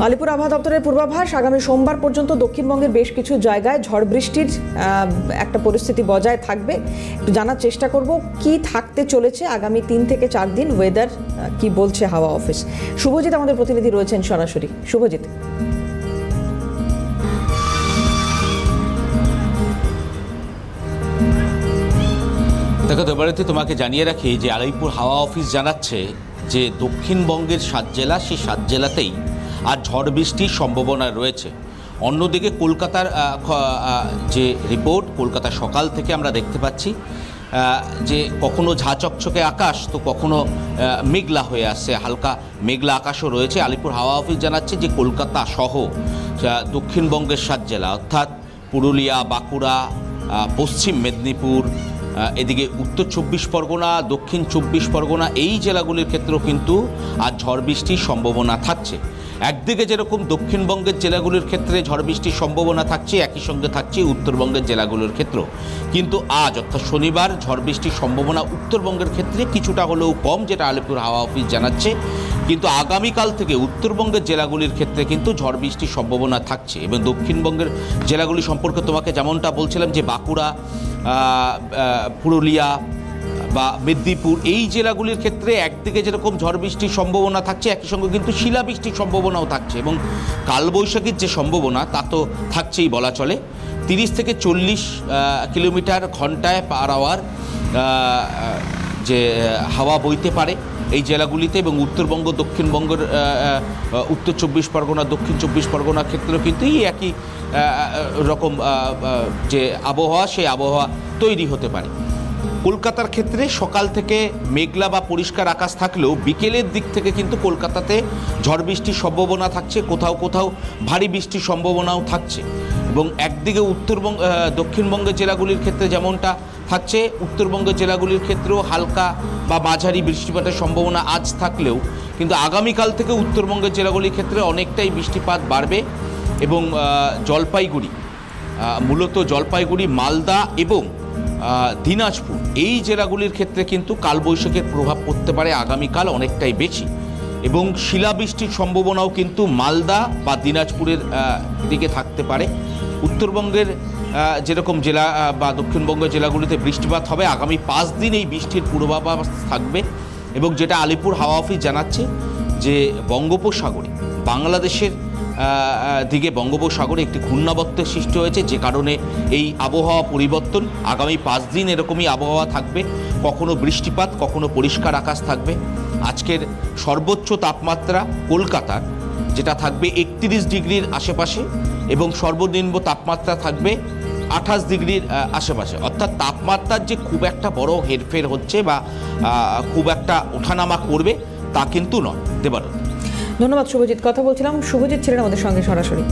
আলিপুর আবহাওয়া দপ্তরের পূর্বাভাস, আগামী সোমবার পর্যন্ত দক্ষিণবঙ্গের বেশ কিছু জায়গায় ঝড় বৃষ্টির একটা পরিস্থিতি বজায় থাকবে। একটু জানার চেষ্টা করব কি থাকতে চলেছে আগামী 3 থেকে 4 দিন, ওয়েদার কি বলছে হাওয়া অফিস। শুভজিৎ আমাদের প্রতিনিধি রয়েছেন সরাসরি। শুভজিৎ, দেখো এবারেতে তোমাকে জানিয়ে রাখি যে আলিপুর হাওয়া অফিস জানাচ্ছে যে দক্ষিণবঙ্গের 7 জেলা, সেই 7 জেলাতেই আর ঝড় বৃষ্টির সম্ভাবনা রয়েছে। অন্যদিকে কলকাতার যে রিপোর্ট, কলকাতা সকাল থেকে আমরা দেখতে পাচ্ছি যে কখনো ঝাঁ চকচকে আকাশ তো কখনো মেঘলা হয়ে আসছে, হালকা মেঘলা আকাশও রয়েছে। আলিপুর হাওয়া অফিস জানাচ্ছে যে কলকাতা সহ দক্ষিণবঙ্গের 7 জেলা অর্থাৎ পুরুলিয়া, বাঁকুড়া, পশ্চিম মেদিনীপুর, এদিকে উত্তর 24 পরগনা, দক্ষিণ 24 পরগনা, এই জেলাগুলির ক্ষেত্রেও কিন্তু আজ ঝড় বৃষ্টির সম্ভাবনা থাকছে। একদিকে যেরকম দক্ষিণবঙ্গের জেলাগুলির ক্ষেত্রে ঝড় বৃষ্টির সম্ভাবনা থাকছে, একই সঙ্গে থাকছে উত্তরবঙ্গের জেলাগুলোর ক্ষেত্রেও। কিন্তু আজ অর্থাৎ শনিবার ঝড় বৃষ্টির সম্ভাবনা উত্তরবঙ্গের ক্ষেত্রে কিছুটা হলেও কম, যেটা আলিপুর হাওয়া অফিস জানাচ্ছে। কিন্তু আগামীকাল থেকে উত্তরবঙ্গের জেলাগুলির ক্ষেত্রে কিন্তু ঝড় বৃষ্টির সম্ভাবনা থাকছে। এবং দক্ষিণবঙ্গের জেলাগুলি সম্পর্কে তোমাকে যেমনটা বলছিলাম যে বাঁকুড়া, পুরুলিয়া বা মেদিনীপুর, এই জেলাগুলির ক্ষেত্রে একদিকে যেরকম ঝড় বৃষ্টির সম্ভাবনা থাকছে, একই সঙ্গে কিন্তু শিলাবৃষ্টির সম্ভাবনাও থাকছে। এবং কালবৈশাখীর যে সম্ভাবনা তা তো থাকছেই বলা চলে। 30 থেকে 40 কিলোমিটার ঘন্টায় পার আওয়ার যে হাওয়া বইতে পারে এই জেলাগুলিতে। এবং উত্তরবঙ্গ, দক্ষিণবঙ্গের উত্তর 24 পরগনা, দক্ষিণ 24 পরগনার ক্ষেত্রেও কিন্তু এই একই রকম যে আবহাওয়া, সেই আবহাওয়া তৈরি হতে পারে। কলকাতার ক্ষেত্রে সকাল থেকে মেঘলা বা পরিষ্কার আকাশ থাকলেও বিকেলের দিক থেকে কিন্তু কলকাতাতে ঝড় বৃষ্টির সম্ভাবনা থাকছে, কোথাও কোথাও ভারী বৃষ্টির সম্ভাবনাও থাকছে। এবং একদিকে দক্ষিণবঙ্গের জেলাগুলির ক্ষেত্রে যেমনটা থাকছে, উত্তরবঙ্গের জেলাগুলির ক্ষেত্রেও হালকা বা মাঝারি বৃষ্টিপাতের সম্ভাবনা আজ থাকলেও কিন্তু আগামীকাল থেকে উত্তরবঙ্গের জেলাগুলির ক্ষেত্রে অনেকটাই বৃষ্টিপাত বাড়বে। এবং জলপাইগুড়ি, মূলত জলপাইগুড়ি, মালদা এবং দিনাজপুর, এই জেলাগুলির ক্ষেত্রে কিন্তু কালবৈশাখীর প্রভাব পড়তে পারে আগামীকাল অনেকটাই বেশি। এবং শিলাবৃষ্টির সম্ভাবনাও কিন্তু মালদা বা দিনাজপুরের দিকে থাকতে পারে। উত্তরবঙ্গের যেরকম জেলা বা দক্ষিণবঙ্গের জেলাগুলিতে বৃষ্টিপাত হবে আগামী 5 দিন, এই বৃষ্টির পূর্বাভাস থাকবে। এবং যেটা আলিপুর হাওয়া অফিস জানাচ্ছে যে বঙ্গোপসাগরে, বাংলাদেশের দিকে বঙ্গোপসাগরে একটি ঘূর্ণাবর্তের সৃষ্টি হয়েছে, যে কারণে এই আবহাওয়া পরিবর্তন আগামী 5 দিন এরকমই আবহাওয়া থাকবে। কখনো বৃষ্টিপাত, কখনো পরিষ্কার আকাশ থাকবে। আজকের সর্বোচ্চ তাপমাত্রা কলকাতার যেটা থাকবে 31 ডিগ্রির আশেপাশে এবং সর্বনিম্ন তাপমাত্রা থাকবে 28 ডিগ্রির আশেপাশে। অর্থাৎ তাপমাত্রার যে খুব একটা বড় হেরফের হচ্ছে বা খুব একটা ওঠানামা করবে তা কিন্তু নয়। দেবারত, ধন্যবাদ শুভজিৎ। কথা বলছিলাম, শুভজিৎ ছিলেন আমাদের সঙ্গে সরাসরি।